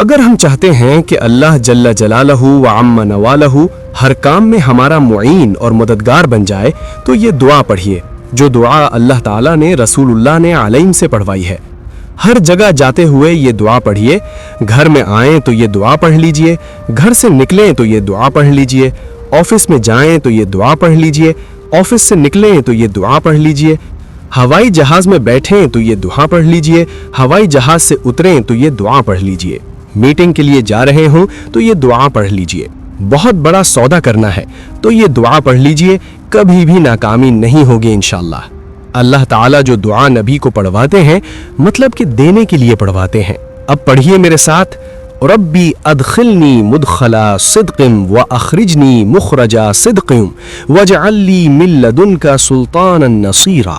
اگر ہم چاہتے ہیں کہ اللہ جل جلالہ و عم نوالہ ہر کام میں ہمارا معین اور مددگار بن جائے تو یہ دعا پڑھیے، جو دعا اللہ تعالیٰ نے رسول اللہ نے علیہ سے پڑھوائی ہے۔ ہر جگہ جاتے ہوئے یہ دعا پڑھیے، گھر میں آئیں تو یہ دعا پڑھ لیجئے، گھر سے نکلیں تو یہ دعا پڑھ لیجئے، آفس میں جائیں تو یہ دعا پڑھ لیجئے، آفس سے نکلیں تو یہ دعا پڑھ لیجئے، ہوائی جہاز میں بیٹھیں تو یہ دعا پڑھ لیجئے، ہوائی جہاز سے اتریں تو یہ دعا پڑھ لیجئے، میٹنگ کے لیے جا رہے ہوں تو یہ دعا پڑھ لیجئے، بہت بڑا سودا کرنا ہے تو یہ دعا پڑھ لیجئے، کبھی بھی ناکامی نہیں ہوگی انشاءاللہ۔ اللہ تعالیٰ جو دعا نبی کو پڑھواتے ہیں مطلب کہ دینے کے لیے پڑھواتے ہیں۔ اب پڑھیے میرے ساتھ، ربی ادخلنی مدخل صدق واخرجنی مخرج صدق واجعل لی من لدنک سلطانا نصیرا۔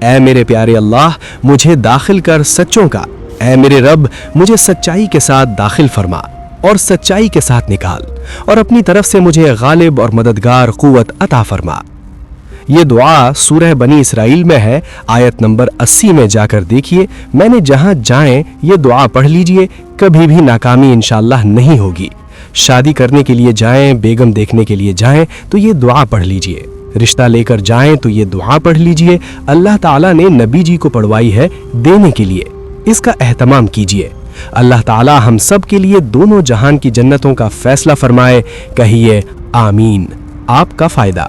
اے میرے پیارے اللہ، مجھے داخل کر سچوں کا، اے میرے رب مجھے سچائی کے ساتھ داخل فرما اور سچائی کے ساتھ نکال، اور اپنی طرف سے مجھے غالب اور مددگار قوت عطا فرما۔ یہ دعا سورہ بنی اسرائیل میں ہے، آیت نمبر 80 میں جا کر دیکھیے۔ میں نے جہاں جائیں یہ دعا پڑھ لیجئے، کبھی بھی ناکامی انشاءاللہ نہیں ہوگی۔ شادی کرنے کے لیے جائیں، بیگم دیکھنے کے لیے جائیں تو یہ دعا پڑھ لیجئے، رشتہ لے کر جائیں تو یہ دعا پڑھ لیجئے۔ اللہ تعالیٰ نے نبی جی کو پڑھوائی ہے دینے کے لیے، اس کا اہتمام کیجئے۔ اللہ تعالیٰ ہم سب کے لیے دونوں جہان کی جنتوں کا فیصلہ فرمائے۔ کہیے آمین۔ آپ کا فائدہ۔